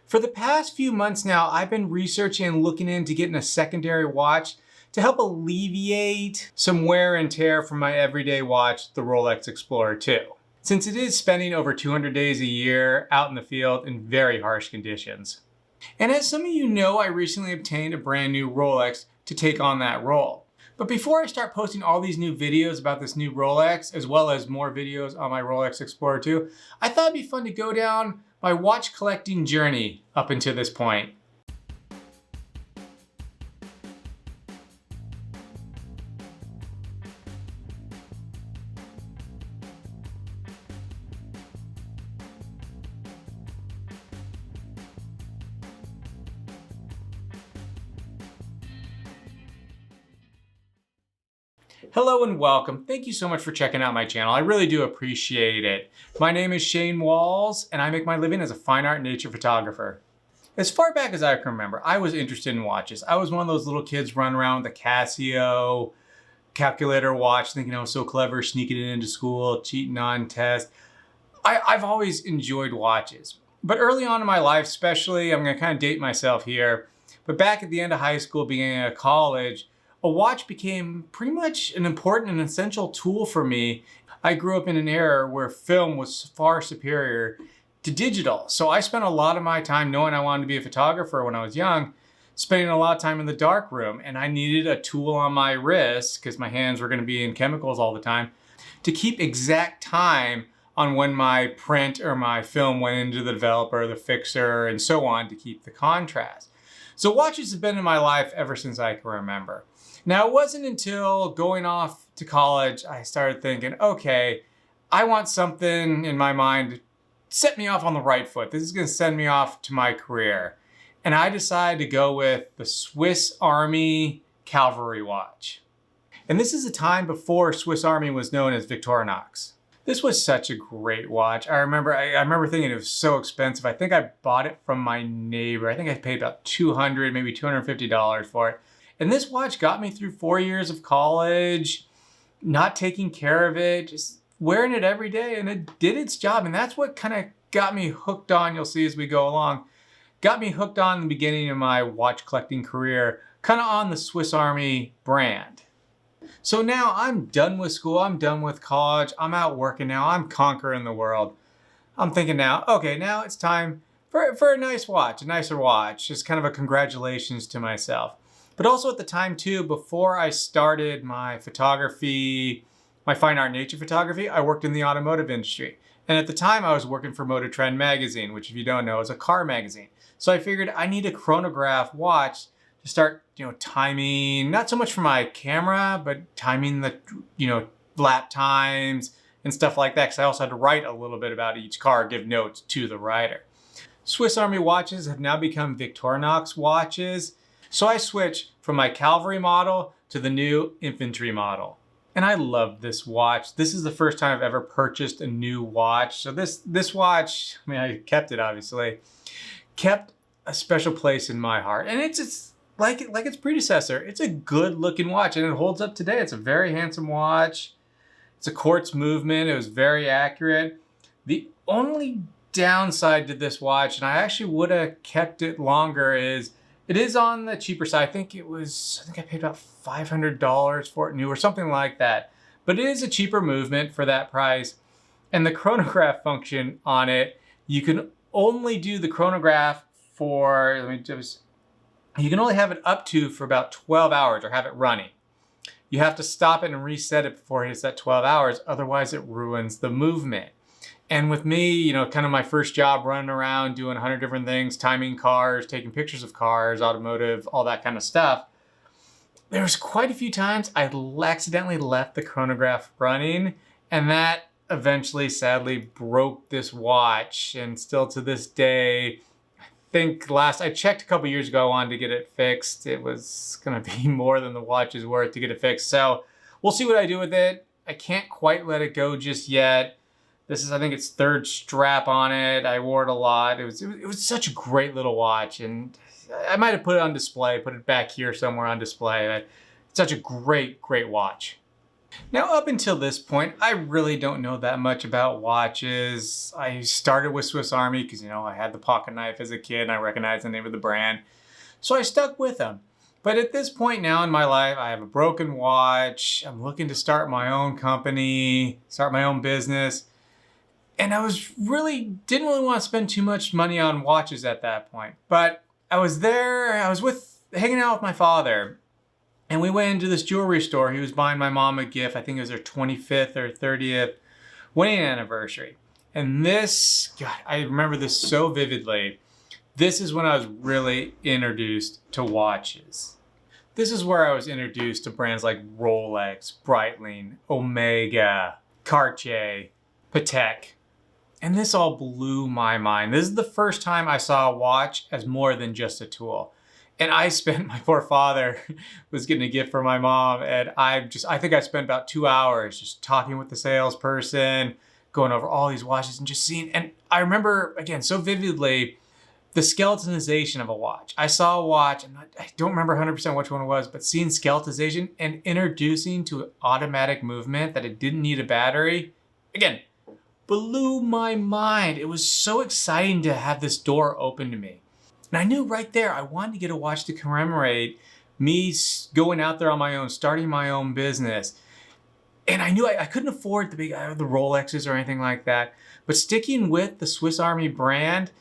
For the past few months now, I've been researching and looking into getting a secondary watch to help alleviate some wear and tear from my everyday watch, the Rolex Explorer II. Since it is spending over 200 days a year out in the field in very harsh conditions. And as some of you know, I recently obtained a brand new Rolex to take on that role. But before I start posting all these new videos about this new Rolex, as well as more videos on my Rolex Explorer II, I thought it'd be fun to go down my watch collecting journey up until this point. Hello and welcome. Thank you so much for checking out my channel. I really do appreciate it. My name is Shane Walls and I make my living as a fine art nature photographer. As far back as I can remember, I was interested in watches. I was one of those little kids running around with a Casio calculator watch thinking I was so clever, sneaking it into school, cheating on tests. I've always enjoyed watches. But early on in my life, especially, I'm gonna kind of date myself here, but back at the end of high school, beginning of college, a watch became pretty much an important and essential tool for me. I grew up in an era where film was far superior to digital. So I spent a lot of my time knowing I wanted to be a photographer when I was young, spending a lot of time in the dark room, and I needed a tool on my wrist because my hands were going to be in chemicals all the time to keep exact time on when my print or my film went into the developer, the fixer, and so on to keep the contrast. So watches have been in my life ever since I can remember. Now, it wasn't until going off to college, I started thinking, okay, I want something in my mind to set me off on the right foot. This is going to send me off to my career. And I decided to go with the Swiss Army Cavalry watch. And this is a time before Swiss Army was known as Victorinox. This was such a great watch. I remember thinking it was so expensive. I think I bought it from my neighbor. I think I paid about $200, maybe $250 for it. And this watch got me through 4 years of college, not taking care of it, just wearing it every day, and it did its job. And that's what kind of got me hooked on, you'll see as we go along, got me hooked on the beginning of my watch collecting career, kind of on the Swiss Army brand. So now I'm done with school, I'm done with college, I'm out working now, I'm conquering the world. I'm thinking now, okay, now it's time for a nice watch, a nicer watch, just kind of a congratulations to myself. But also at the time too, before I started my photography, my fine art nature photography, I worked in the automotive industry. And at the time I was working for Motor Trend magazine, which if you don't know is a car magazine. So I figured I need a chronograph watch to start, timing, not so much for my camera, but timing the, lap times and stuff like that. Because I also had to write a little bit about each car, give notes to the writer. Swiss Army watches have now become Victorinox watches. So I switched from my cavalry model to the new infantry model. And I love this watch. This is the first time I've ever purchased a new watch. So this watch, I kept it obviously, kept a special place in my heart. And it's like its predecessor. It's a good looking watch and it holds up today. It's a very handsome watch. It's a quartz movement. It was very accurate. The only downside to this watch, and I actually would have kept it longer, is it is on the cheaper side. I think I paid about $500 for it new or something like that. But it is a cheaper movement for that price. And the chronograph function on it, you can only do the chronograph for, you can only have it up to for about 12 hours or have it running. You have to stop it and reset it before it hits that 12 hours. Otherwise it ruins the movement. And with me, kind of my first job running around doing 100 different things, timing cars, taking pictures of cars, automotive, all that kind of stuff, there was quite a few times I accidentally left the chronograph running, and that eventually, sadly, broke this watch. And still to this day, I think I checked a couple years ago, I wanted to get it fixed. It was gonna be more than the watch is worth to get it fixed. So we'll see what I do with it. I can't quite let it go just yet. This is, I think, its third strap on it. I wore it a lot. It was such a great little watch, and I might have put it back here somewhere on display. It's such a great, great watch. Now, up until this point, I really don't know that much about watches. I started with Swiss Army because, I had the pocket knife as a kid and I recognized the name of the brand. So I stuck with them. But at this point now in my life, I have a broken watch. I'm looking to start my own company, start my own business. And didn't really want to spend too much money on watches at that point. But I was hanging out with my father. And we went into this jewelry store. He was buying my mom a gift. I think it was her 25th or 30th wedding anniversary. And God, I remember this so vividly. This is when I was really introduced to watches. This is where I was introduced to brands like Rolex, Breitling, Omega, Cartier, Patek. And this all blew my mind. This is the first time I saw a watch as more than just a tool. And my poor father was getting a gift for my mom. And I think I spent about 2 hours just talking with the salesperson, going over all these watches and just seeing. And I remember, again, so vividly, the skeletonization of a watch. I saw a watch, and I don't remember 100% which one it was, but seeing skeletonization and introducing to automatic movement that it didn't need a battery, again, blew my mind. It was so exciting to have this door open to me. And I knew right there I wanted to get a watch to commemorate me going out there on my own, starting my own business. And I knew I couldn't afford the Rolexes or anything like that. But sticking with the Swiss Army brand,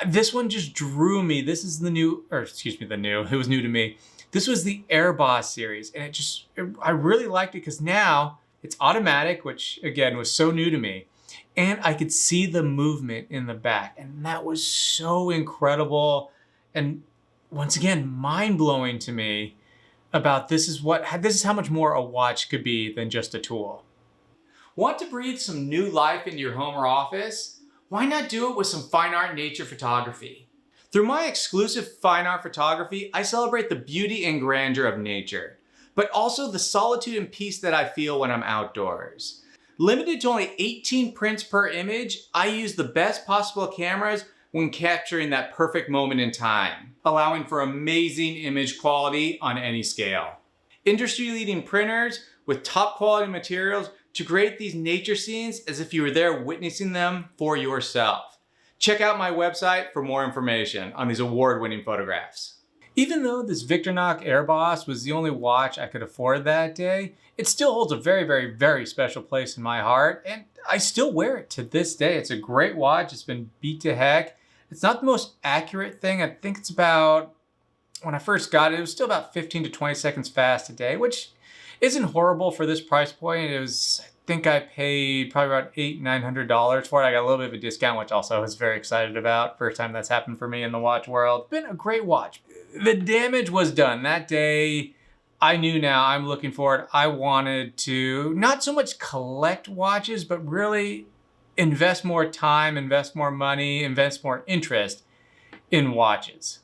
this one just drew me. This is it was new to me. This was the Airboss series. And I really liked it because now it's automatic, which again was so new to me. And I could see the movement in the back. And that was so incredible. And once again, mind-blowing to me about this is how much more a watch could be than just a tool. Want to breathe some new life into your home or office? Why not do it with some fine art nature photography? Through my exclusive fine art photography, I celebrate the beauty and grandeur of nature, but also the solitude and peace that I feel when I'm outdoors. Limited to only 18 prints per image, I use the best possible cameras when capturing that perfect moment in time, allowing for amazing image quality on any scale. Industry-leading printers with top quality materials to create these nature scenes as if you were there witnessing them for yourself. Check out my website for more information on these award-winning photographs. Even though this Victorinox Airboss was the only watch I could afford that day, it still holds a very, very, very special place in my heart, and I still wear it to this day. It's a great watch. It's been beat to heck. It's not the most accurate thing. I think it's about, when I first got it, it was still about 15 to 20 seconds fast a day, which isn't horrible for this price point. I think I paid probably about $800-900 for it. I got a little bit of a discount, which also I was very excited about. First time that's happened for me in the watch world. Been a great watch. The damage was done that day. I knew now I'm looking forward. I wanted to not so much collect watches, but really invest more time, invest more money, invest more interest in watches.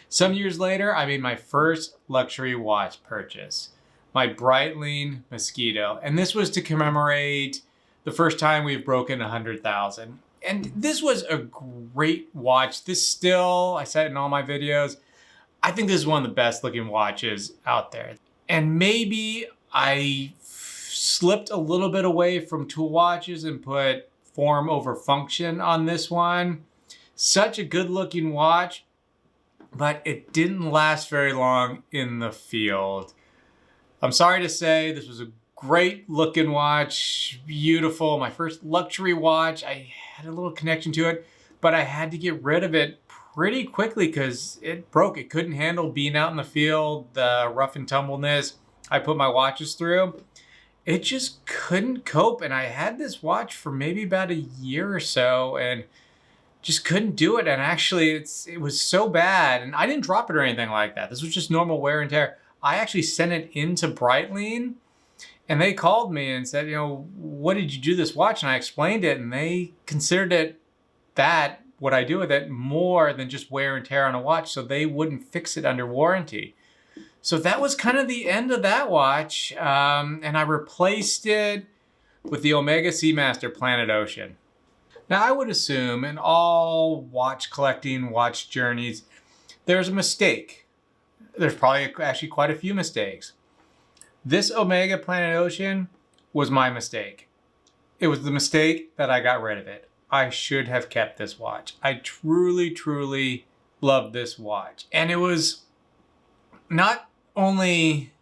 Some years later, I made my first luxury watch purchase, my Breitling Mosquito. And this was to commemorate the first time we've broken 100,000. And this was a great watch. I said it in all my videos, I think this is one of the best looking watches out there. And maybe I slipped a little bit away from tool watches and put form over function on this one. Such a good looking watch, but it didn't last very long in the field. I'm sorry to say, this was a great looking watch, beautiful. My first luxury watch. I had a little connection to it, but I had to get rid of it pretty quickly because it broke. It couldn't handle being out in the field, the rough and tumbleness I put my watches through. It just couldn't cope. And I had this watch for maybe about a year or so and just couldn't do it. And actually it was so bad, and I didn't drop it or anything like that. This was just normal wear and tear. I actually sent it into Breitling and they called me and said, what did you do to this watch? And I explained it, and they considered it what I do with it more than just wear and tear on a watch, so they wouldn't fix it under warranty. So that was kind of the end of that watch, and I replaced it with the Omega Seamaster Planet Ocean. Now I would assume in all watch collecting, watch journeys, there's a mistake. There's probably actually quite a few mistakes. This Omega Planet Ocean was my mistake. It was the mistake that I got rid of it. I should have kept this watch. I truly, truly love this watch. And it was not only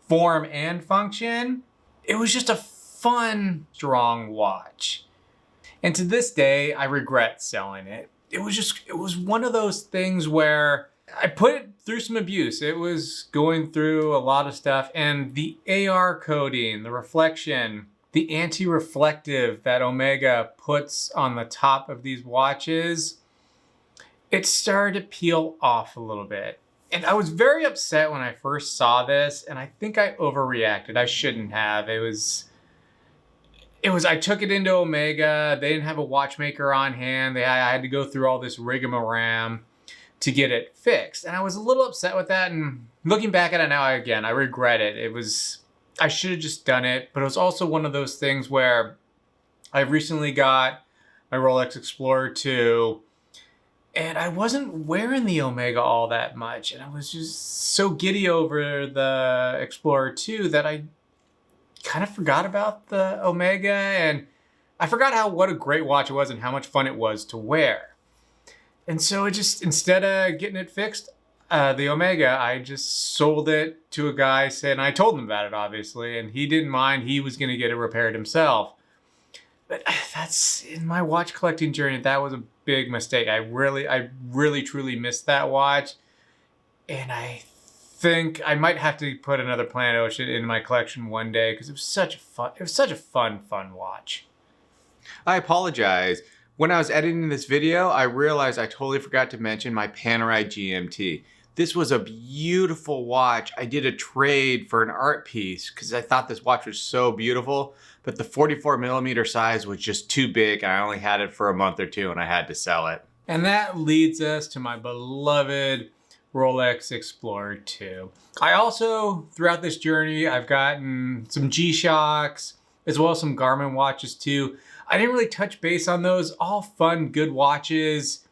form and function, it was just a fun, strong watch. And to this day, I regret selling it. It was one of those things where I put it through some abuse. It was going through a lot of stuff, and the AR coating, the reflection, the anti-reflective that Omega puts on the top of these watches, it started to peel off a little bit. And I was very upset when I first saw this, and I think I overreacted. I shouldn't have. I took it into Omega. They didn't have a watchmaker on hand. I had to go through all this rigmarole to get it fixed. And I was a little upset with that. And looking back at it now, I regret it. I should have just done it. But it was also one of those things where I recently got my Rolex Explorer II, and I wasn't wearing the Omega all that much. And I was just so giddy over the Explorer II that I kind of forgot about the Omega, and I forgot what a great watch it was and how much fun it was to wear. And so instead of getting it fixed, the Omega, I just sold it to a guy, and I told him about it, obviously, and he didn't mind. He was going to get it repaired himself. But that's, in my watch collecting journey, that was a big mistake. I really truly missed that watch, and I think I might have to put another Planet Ocean in my collection one day, because it was such a fun watch. I apologize. When I was editing this video, I realized I totally forgot to mention my Panerai GMT. This was a beautiful watch. I did a trade for an art piece because I thought this watch was so beautiful, but the 44mm size was just too big, and I only had it for a month or two, and I had to sell it. And that leads us to my beloved Rolex Explorer II. I also, throughout this journey, I've gotten some G-Shocks, as well as some Garmin watches too. I didn't really touch base on those. All fun, good watches.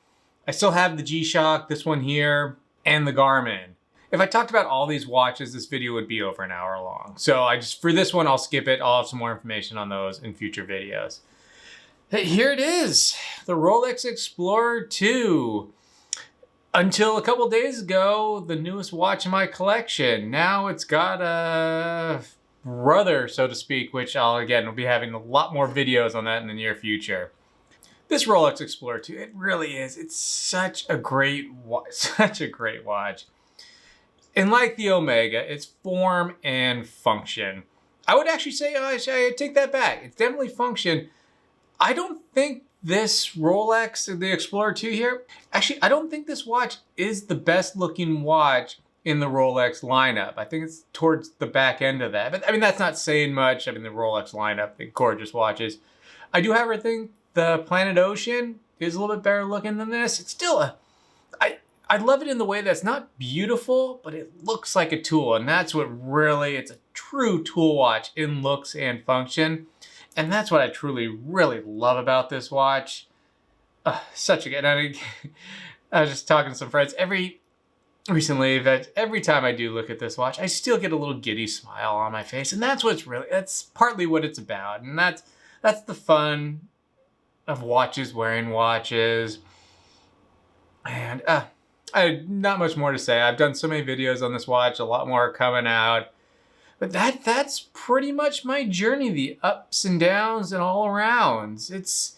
I still have the G-Shock, this one here, and the Garmin. If I talked about all these watches, this video would be over an hour long. So for this one, I'll skip it. I'll have some more information on those in future videos. Hey, here it is, the Rolex Explorer II. Until a couple days ago, the newest watch in my collection. Now it's got a brother, so to speak, which will be having a lot more videos on that in the near future. This Rolex Explorer II, it really is. It's such a great watch, And like the Omega, it's form and function. I would actually say, I take that back. It's definitely function. I don't think this Rolex, the Explorer II here, actually, I don't think this watch is the best looking watch in the Rolex lineup. I think it's towards the back end of that. But I mean, that's not saying much. I mean, the Rolex lineup, they're gorgeous watches. I do, however, think the Planet Ocean is a little bit better looking than this. It's still I love it in the way that's not beautiful, but it looks like a tool. And that's what really, it's a true tool watch in looks and function. And that's what I truly, really love about this watch. Such a good, I was just talking to some friends recently that every time I do look at this watch, I still get a little giddy smile on my face. And that's partly what it's about. And that's the fun of wearing watches. And not much more to say. I've done so many videos on this watch, a lot more are coming out. But that's pretty much my journey, the ups and downs and all arounds. It's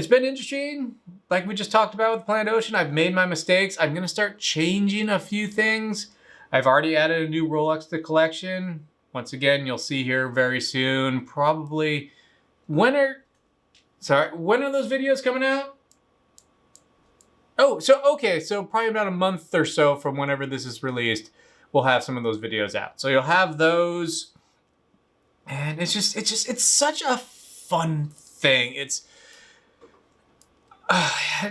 been interesting. Like we just talked about with Planet Ocean, I've made my mistakes. I'm going to start changing a few things. I've already added a new Rolex to the collection. Once again, you'll see here very soon. Probably, when are those videos coming out? Oh, so probably about a month or so from whenever this is released, we'll have some of those videos out. So you'll have those, and it's such a fun thing. It's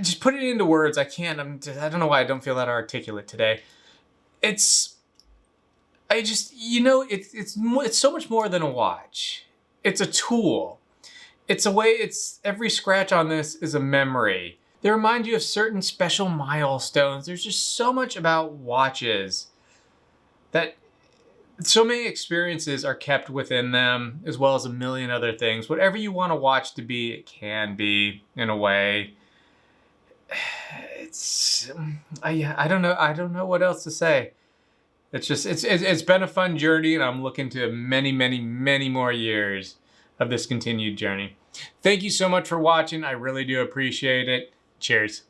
just put it into words. I can't. I don't know why I don't feel that articulate today. It's so much more than a watch. It's a tool. It's a way. Every scratch on this is a memory. They remind you of certain special milestones. There's just so much about watches that So many experiences are kept within them, as well as a million other things. Whatever you want to watch to be, it can be in a way. It's I don't know. I don't know what else to say. It's just it's been a fun journey, and I'm looking to many, many, many more years of this continued journey. Thank you so much for watching. I really do appreciate it. Cheers.